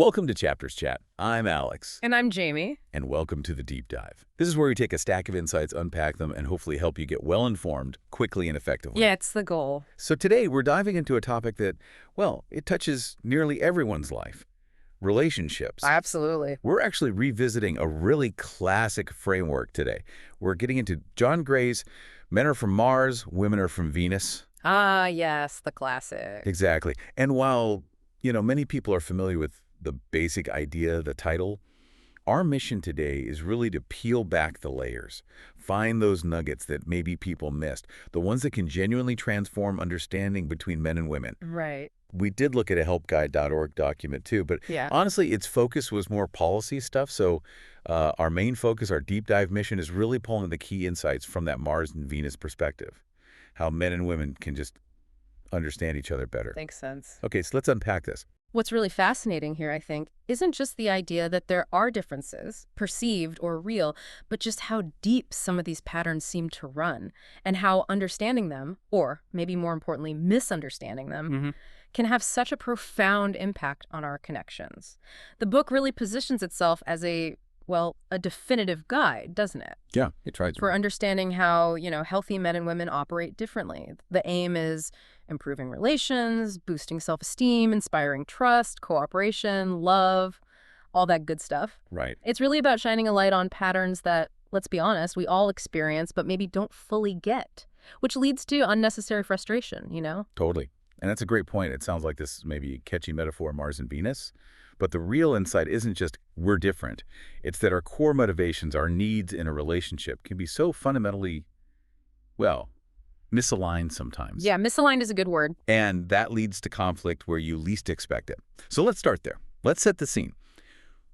Welcome to Chapters Chat. I'm Alex. And I'm Jamie. And welcome to the Deep Dive. This is where we take a stack of insights, unpack them, and hopefully help you get well-informed, quickly and effectively. Yeah, it's the goal. So today we're diving into a topic that, well, it touches nearly everyone's life. Relationships. Absolutely. We're actually revisiting a really classic framework today. We're getting into John Gray's Men Are From Mars, Women Are From Venus. Ah, yes, the classic. Exactly. And while, many people are familiar with the basic idea, the title, our mission today is really to peel back the layers, find those nuggets that maybe people missed, the ones that can genuinely transform understanding between men and women. Right. We did look at a helpguide.org document too, but Yeah. honestly, its focus was more policy stuff. So our main focus, our deep dive mission, is really pulling the key insights from that Mars and Venus perspective, how men and women can just understand each other better. Makes sense. Okay, so let's unpack this. What's really fascinating here, I think, isn't just the idea that there are differences, perceived or real, but just how deep some of these patterns seem to run, and how understanding them, or maybe more importantly, misunderstanding them, can have such a profound impact on our connections. The book really positions itself as a definitive guide, doesn't it? Yeah, it tries For understanding how, healthy men and women operate differently. The aim is improving relations, boosting self-esteem, inspiring trust, cooperation, love, all that good stuff. Right. It's really about shining a light on patterns that, let's be honest, we all experience but maybe don't fully get, which leads to unnecessary frustration, Totally. And that's a great point. It sounds like this may be a catchy metaphor, Mars and Venus. But the real insight isn't just we're different. It's that our core motivations, our needs in a relationship can be so fundamentally, misaligned sometimes. Yeah, misaligned is a good word. And that leads to conflict where you least expect it. So let's start there. Let's set the scene.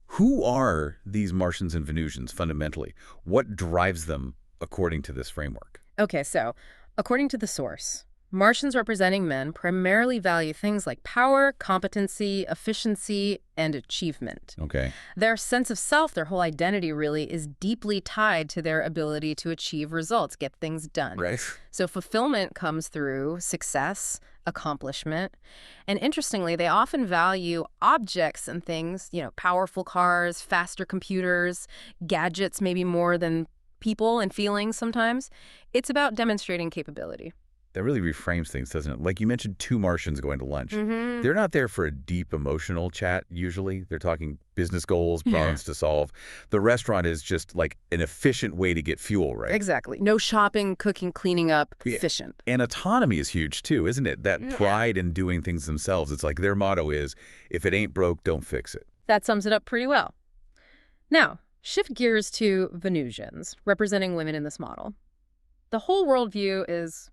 Who are these Martians and Venusians fundamentally? What drives them according to this framework? Okay, so according to the source, Martians representing men primarily value things like power, competency, efficiency, and achievement. Okay. Their sense of self, their whole identity really, is deeply tied to their ability to achieve results, get things done. Right. So fulfillment comes through success, accomplishment. And interestingly, they often value objects and things, powerful cars, faster computers, gadgets maybe more than people and feelings sometimes. It's about demonstrating capability. That really reframes things, doesn't it? Like you mentioned, two Martians going to lunch. They're not there for a deep emotional chat, usually. They're talking business goals, problems to solve. The restaurant is just like an efficient way to get fuel, right? Exactly. No shopping, cooking, cleaning up, efficient. And autonomy is huge too, isn't it? That pride in doing things themselves. It's like their motto is, if it ain't broke, don't fix it. That sums it up pretty well. Now, shift gears to Venusians, representing women in this model. The whole worldview is,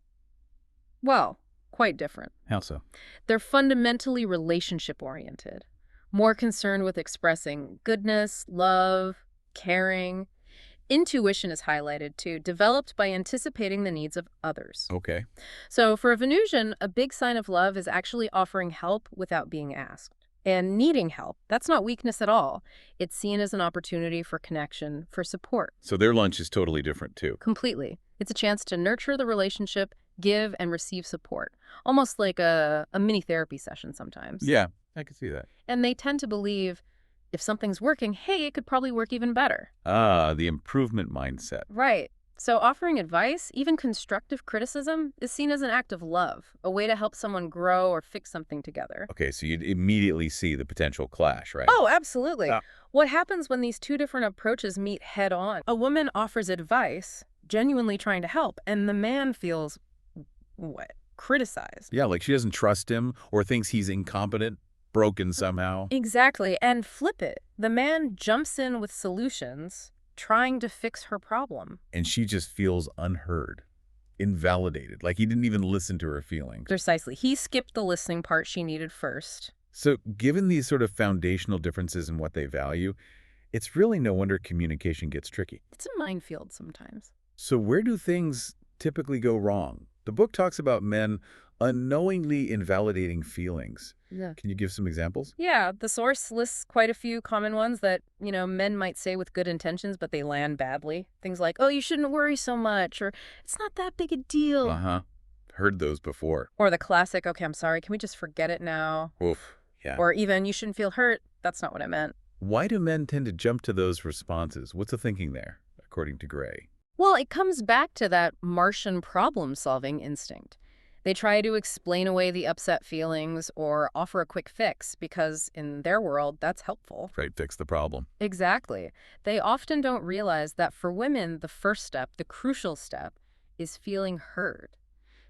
quite different. How so? They're fundamentally relationship-oriented, more concerned with expressing goodness, love, caring. Intuition is highlighted, too, developed by anticipating the needs of others. Okay. So for a Venusian, a big sign of love is actually offering help without being asked. And needing help, that's not weakness at all. It's seen as an opportunity for connection, for support. So their lunch is totally different, too. Completely. It's a chance to nurture the relationship, give and receive support. Almost like a mini therapy session sometimes. Yeah, I can see that. And they tend to believe if something's working, hey, it could probably work even better. Ah, the improvement mindset. Right. So offering advice, even constructive criticism, is seen as an act of love, a way to help someone grow or fix something together. Okay, so you'd immediately see the potential clash, right? Oh, absolutely. What happens when these two different approaches meet head on? A woman offers advice, genuinely trying to help, and the man feels, criticized. Yeah, like she doesn't trust him or thinks he's incompetent, broken somehow. Exactly. And flip it. The man jumps in with solutions, trying to fix her problem. And she just feels unheard, invalidated, like he didn't even listen to her feelings. Precisely. He skipped the listening part she needed first. So given these sort of foundational differences in what they value, it's really no wonder communication gets tricky. It's a minefield sometimes. So where do things typically go wrong? The book talks about men unknowingly invalidating feelings. Yeah. Can you give some examples? Yeah, the source lists quite a few common ones that, men might say with good intentions, but they land badly. Things like, oh, you shouldn't worry so much, or it's not that big a deal. Heard those before. Or the classic, okay, I'm sorry, can we just forget it now? Oof, yeah. Or even, you shouldn't feel hurt. That's not what I meant. Why do men tend to jump to those responses? What's the thinking there, according to Gray? Well, it comes back to that Martian problem-solving instinct. They try to explain away the upset feelings or offer a quick fix because, in their world, that's helpful. Right, fix the problem. Exactly. They often don't realize that for women, the first step, the crucial step, is feeling heard.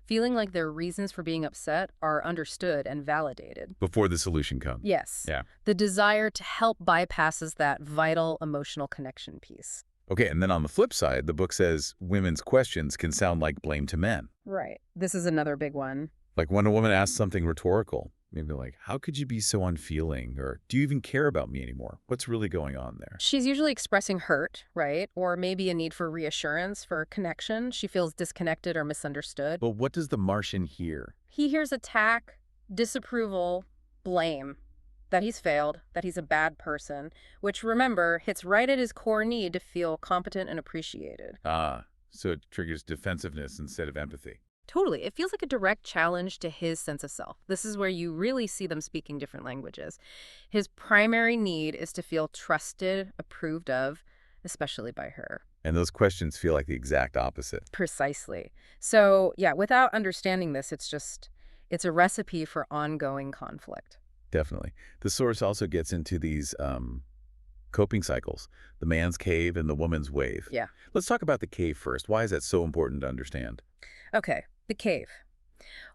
Feeling like their reasons for being upset are understood and validated. Before the solution comes. Yes. Yeah. The desire to help bypasses that vital emotional connection piece. Okay, and then on the flip side, the book says women's questions can sound like blame to men. Right. This is another big one. Like when a woman asks something rhetorical, maybe like, how could you be so unfeeling? Or do you even care about me anymore? What's really going on there? She's usually expressing hurt, right? Or maybe a need for reassurance, for connection. She feels disconnected or misunderstood. But what does the Martian hear? He hears attack, disapproval, blame. That he's failed, that he's a bad person, which, remember, hits right at his core need to feel competent and appreciated. Ah, so it triggers defensiveness instead of empathy. Totally. It feels like a direct challenge to his sense of self. This is where you really see them speaking different languages. His primary need is to feel trusted, approved of, especially by her. And those questions feel like the exact opposite. Precisely. So, yeah, without understanding this, it's a recipe for ongoing conflict. Definitely. The source also gets into these coping cycles, the man's cave and the woman's wave. Yeah. Let's talk about the cave first. Why is that so important to understand? Okay, the cave.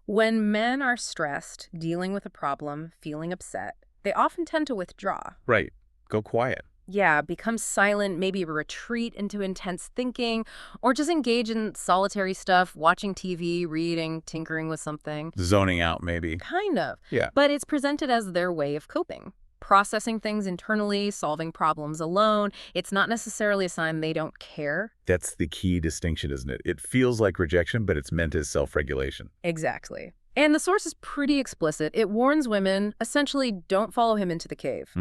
When men are stressed, dealing with a problem, feeling upset, they often tend to withdraw. Right. Go quiet. Yeah, become silent, maybe retreat into intense thinking, or just engage in solitary stuff, watching TV, reading, tinkering with something. Zoning out, maybe. Kind of. Yeah. But it's presented as their way of coping. Processing things internally, solving problems alone. It's not necessarily a sign they don't care. That's the key distinction, isn't it? It feels like rejection, but it's meant as self-regulation. Exactly. And the source is pretty explicit. It warns women, essentially, don't follow him into the cave.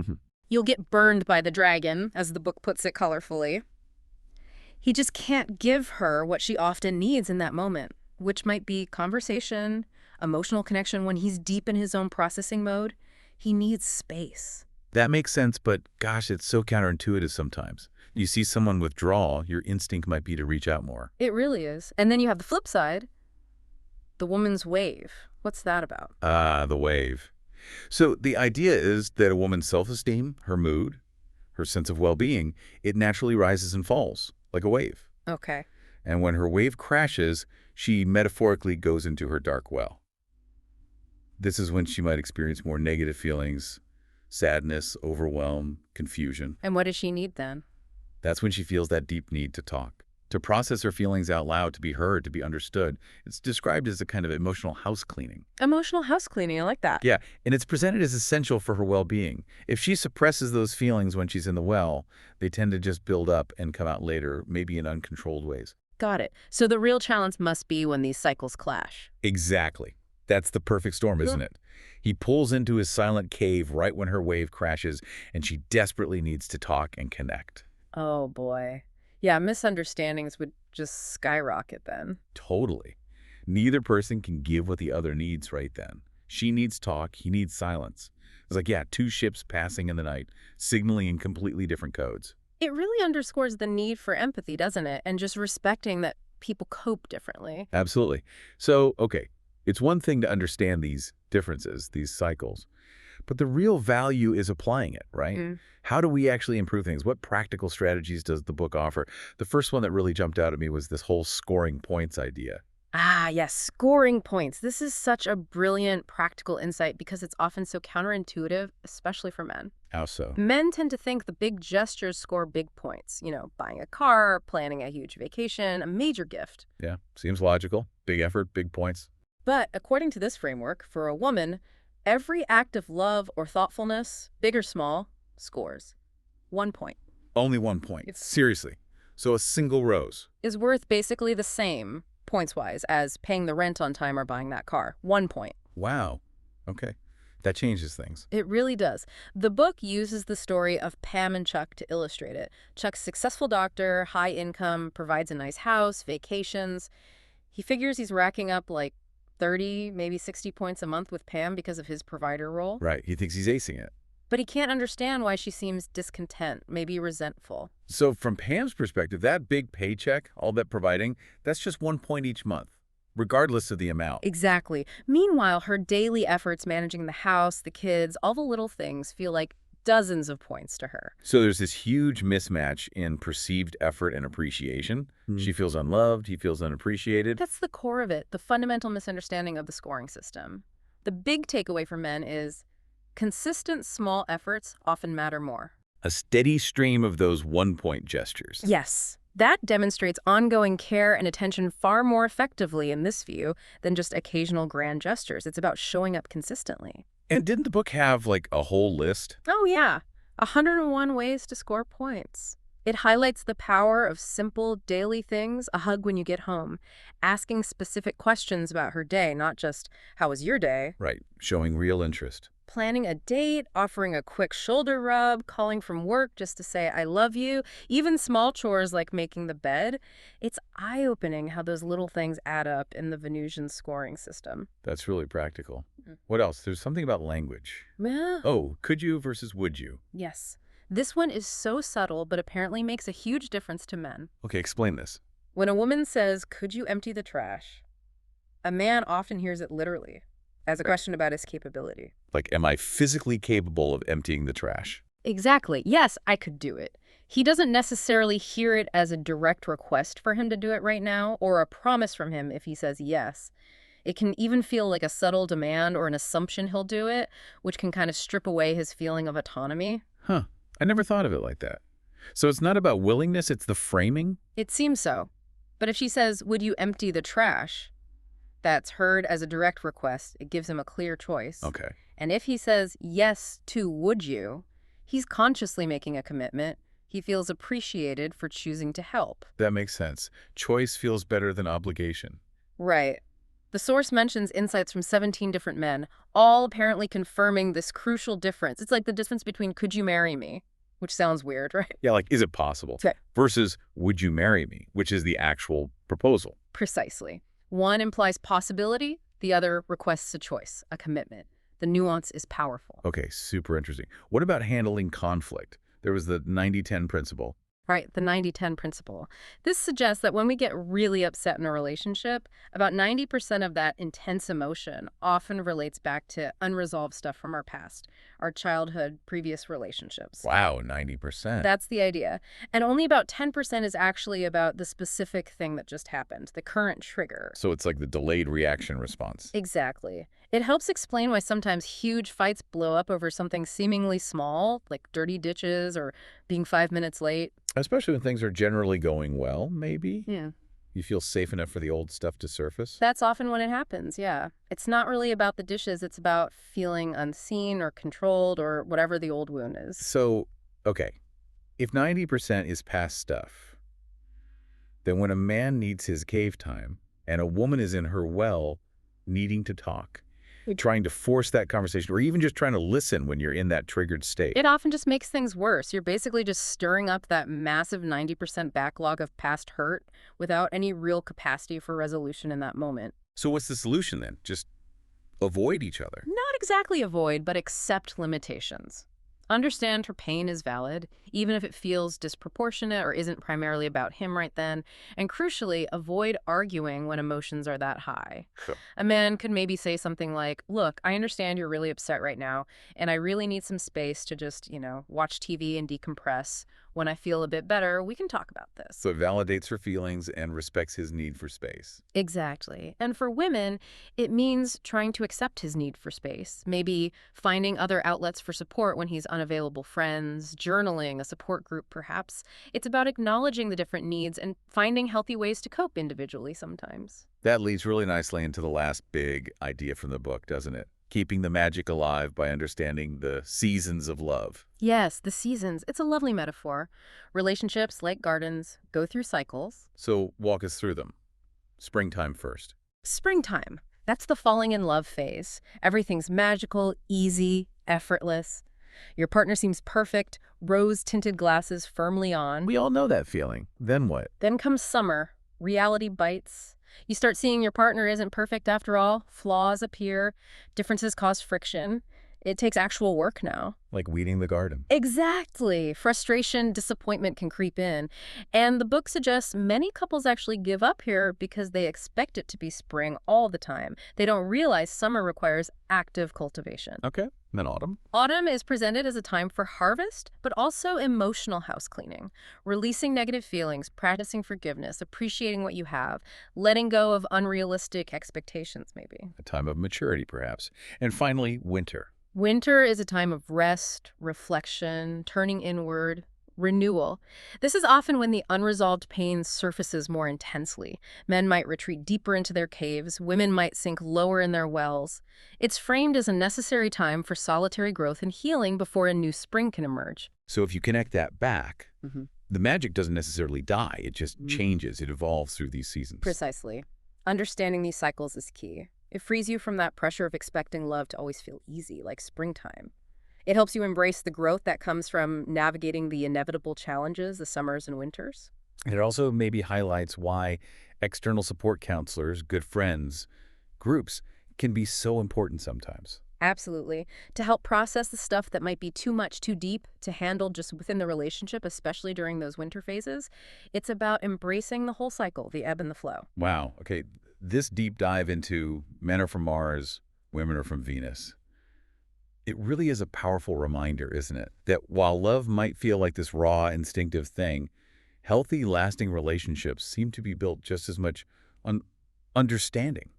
You'll get burned by the dragon, as the book puts it colorfully. He just can't give her what she often needs in that moment, which might be conversation, emotional connection when he's deep in his own processing mode. He needs space. That makes sense, but gosh, it's so counterintuitive sometimes. You see someone withdraw, your instinct might be to reach out more. It really is. And then you have the flip side, the woman's wave. What's that about? Ah, the wave. So the idea is that a woman's self-esteem, her mood, her sense of well-being, it naturally rises and falls, like a wave. Okay. And when her wave crashes, she metaphorically goes into her dark well. This is when she might experience more negative feelings, sadness, overwhelm, confusion. And what does she need then? That's when she feels that deep need to talk, to process her feelings out loud, to be heard, to be understood. It's described as a kind of emotional house cleaning. Emotional house cleaning, I like that. Yeah, and it's presented as essential for her well-being. If she suppresses those feelings when she's in the well, they tend to just build up and come out later, maybe in uncontrolled ways. Got it. So the real challenge must be when these cycles clash. Exactly. That's the perfect storm, isn't it? He pulls into his silent cave right when her wave crashes, and she desperately needs to talk and connect. Oh, boy. Yeah, misunderstandings would just skyrocket then. Totally. Neither person can give what the other needs right then. She needs talk, he needs silence. It's like, yeah, two ships passing in the night, signaling in completely different codes. It really underscores the need for empathy, doesn't it? And just respecting that people cope differently. Absolutely. So, okay, it's one thing to understand these differences, these cycles, but the real value is applying it, right? How do we actually improve things? What practical strategies does the book offer? The first one that really jumped out at me was this whole scoring points idea. Ah, yes, scoring points. This is such a brilliant practical insight because it's often so counterintuitive, especially for men. How so? Men tend to think the big gestures score big points. You know, buying a car, planning a huge vacation, a major gift. Yeah, seems logical. Big effort, big points. But according to this framework, for a woman, every act of love or thoughtfulness, big or small, scores 1 point. Only 1 point. Seriously. So a single rose. Is worth basically the same, points-wise, as paying the rent on time or buying that car. 1 point. Wow. Okay. That changes things. It really does. The book uses the story of Pam and Chuck to illustrate it. Chuck's successful doctor, high income, provides a nice house, vacations. He figures he's racking up like 30, maybe 60 points a month with Pam because of his provider role. Right. He thinks he's acing it. but he can't understand why she seems discontent, maybe resentful. So from Pam's perspective, that big paycheck, all that providing, that's just 1 point each month, regardless of the amount. Exactly. Meanwhile, her daily efforts managing the house, the kids, all the little things feel like dozens of points to her. So there's this huge mismatch in perceived effort and appreciation. She feels unloved, he feels unappreciated. That's the core of it, the fundamental misunderstanding of the scoring system. The big takeaway for men is consistent small efforts often matter more. A steady stream of those 1 point gestures. Yes. That demonstrates ongoing care and attention far more effectively in this view than just occasional grand gestures. It's about showing up consistently. And didn't the book have, like, a whole list? Oh, yeah. 101 ways to score points. It highlights the power of simple daily things, a hug when you get home, asking specific questions about her day, not just, how was your day? Right, showing real interest. Planning a date, offering a quick shoulder rub, calling from work just to say, I love you, even small chores like making the bed. It's eye-opening how those little things add up in the Venusian scoring system. That's really practical. What else? There's something about language. Yeah. Oh, could you versus would you? Yes. This one is so subtle, but apparently makes a huge difference to men. Okay, explain this. When a woman says, could you empty the trash? A man often hears it literally, as a question about his capability. Like, am I physically capable of emptying the trash? Exactly. Yes, I could do it. He doesn't necessarily hear it as a direct request for him to do it right now, or a promise from him if he says yes. It can even feel like a subtle demand or an assumption he'll do it, which can kind of strip away his feeling of autonomy. Huh. I never thought of it like that. So it's not about willingness, it's the framing? It seems so. But if she says, would you empty the trash? That's heard as a direct request. It gives him a clear choice. Okay. And if he says yes to would you, he's consciously making a commitment. He feels appreciated for choosing to help. That makes sense. Choice feels better than obligation. Right. The source mentions insights from 17 different men, all apparently confirming this crucial difference. It's like the difference between could you marry me, which sounds weird, right? Yeah, like, is it possible? Okay. Versus would you marry me, which is the actual proposal. Precisely. One implies possibility, the other requests a choice, a commitment. The nuance is powerful. Okay, super interesting. What about handling conflict? There was the 90-10 principle. Right, the 90-10 principle. This suggests that when we get really upset in a relationship, about 90% of that intense emotion often relates back to unresolved stuff from our past, our childhood, previous relationships. Wow, 90%. That's the idea. And only about 10% is actually about the specific thing that just happened, the current trigger. So it's like the delayed reaction response. Exactly. It helps explain why sometimes huge fights blow up over something seemingly small, like dirty dishes or being 5 minutes late. Especially when things are generally going well, maybe? Yeah. You feel safe enough for the old stuff to surface? That's often when it happens, yeah. It's not really about the dishes, it's about feeling unseen or controlled or whatever the old wound is. So, okay, if 90% is past stuff, then when a man needs his cave time and a woman is in her well needing to talk, trying to force that conversation, or even just trying to listen when you're in that triggered state. It often just makes things worse. You're basically just stirring up that massive 90% backlog of past hurt without any real capacity for resolution in that moment. So what's the solution then? Just avoid each other? Not exactly avoid, but accept limitations. Understand her pain is valid, even if it feels disproportionate or isn't primarily about him right then. And crucially, avoid arguing when emotions are that high. Sure. A man could maybe say something like, look, I understand you're really upset right now, and I really need some space to just, watch TV and decompress. When I feel a bit better, we can talk about this. So it validates her feelings and respects his need for space. Exactly. And for women, it means trying to accept his need for space, maybe finding other outlets for support when he's unavailable, friends, journaling, a support group perhaps. It's about acknowledging the different needs and finding healthy ways to cope individually sometimes. That leads really nicely into the last big idea from the book, doesn't it? Keeping the magic alive by understanding the seasons of love. Yes, the seasons. It's a lovely metaphor. Relationships, like gardens, go through cycles. So walk us through them. Springtime first. Springtime. That's the falling in love phase. Everything's magical, easy, effortless. Your partner seems perfect, rose-tinted glasses firmly on. We all know that feeling. Then what? Then comes summer. Reality bites. You start seeing your partner isn't perfect after all. Flaws appear. Differences cause friction. It takes actual work now. Like weeding the garden. Exactly. Frustration, disappointment can creep in. And the book suggests many couples actually give up here because they expect it to be spring all the time. They don't realize summer requires active cultivation. Okay. And then autumn. Autumn is presented as a time for harvest, but also emotional house cleaning, releasing negative feelings, practicing forgiveness, appreciating what you have, letting go of unrealistic expectations, maybe. A time of maturity, perhaps. And finally, winter. Winter is a time of rest, reflection, turning inward, renewal. This is often when the unresolved pain surfaces more intensely. Men might retreat deeper into their caves, women might sink lower in their wells. It's framed as a necessary time for solitary growth and healing before a new spring can emerge. So if you connect that back, hmm the magic doesn't necessarily die. It just changes. It evolves through these seasons. Precisely. Understanding these cycles is key. It frees you from that pressure of expecting love to always feel easy, like springtime. It helps you embrace the growth that comes from navigating the inevitable challenges, the summers and winters. And it also maybe highlights why external support counselors, good friends, groups can be so important sometimes. Absolutely. To help process the stuff that might be too much, too deep to handle just within the relationship, especially during those winter phases, it's about embracing the whole cycle, the ebb and the flow. Wow. Okay. This deep dive into men are from Mars, women are from Venus. It really is a powerful reminder, isn't it? That while love might feel like this raw, instinctive thing, healthy, lasting relationships seem to be built just as much on understanding,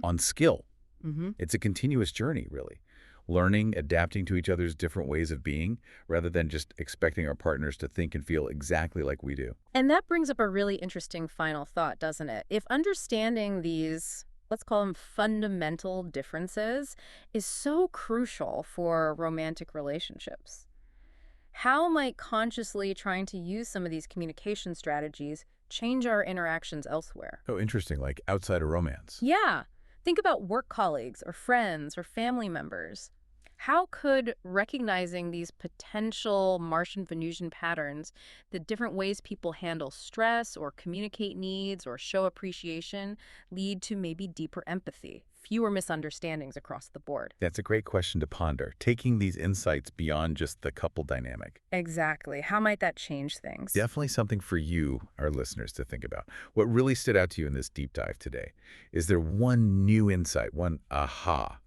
on skill. Mm-hmm. It's a continuous journey, really. Learning, adapting to each other's different ways of being, rather than just expecting our partners to think and feel exactly like we do. And that brings up a really interesting final thought, doesn't it? If understanding these, let's call them fundamental differences, is so crucial for romantic relationships, how might consciously trying to use some of these communication strategies change our interactions elsewhere? Oh, interesting, like outside of romance. Yeah. Think about work colleagues or friends or family members. How could recognizing these potential Martian-Venusian patterns, the different ways people handle stress or communicate needs or show appreciation, lead to maybe deeper empathy, fewer misunderstandings across the board? That's a great question to ponder, taking these insights beyond just the couple dynamic. Exactly. How might that change things? Definitely something for you, our listeners, to think about. What really stood out to you in this deep dive today? Is there one new insight, one aha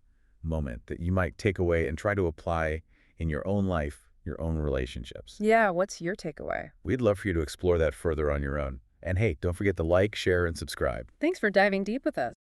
moment that you might take away and try to apply in your own life, your own relationships? Yeah, what's your takeaway? We'd love for you to explore that further on your own. And hey, don't forget to like, share, and subscribe. Thanks for diving deep with us.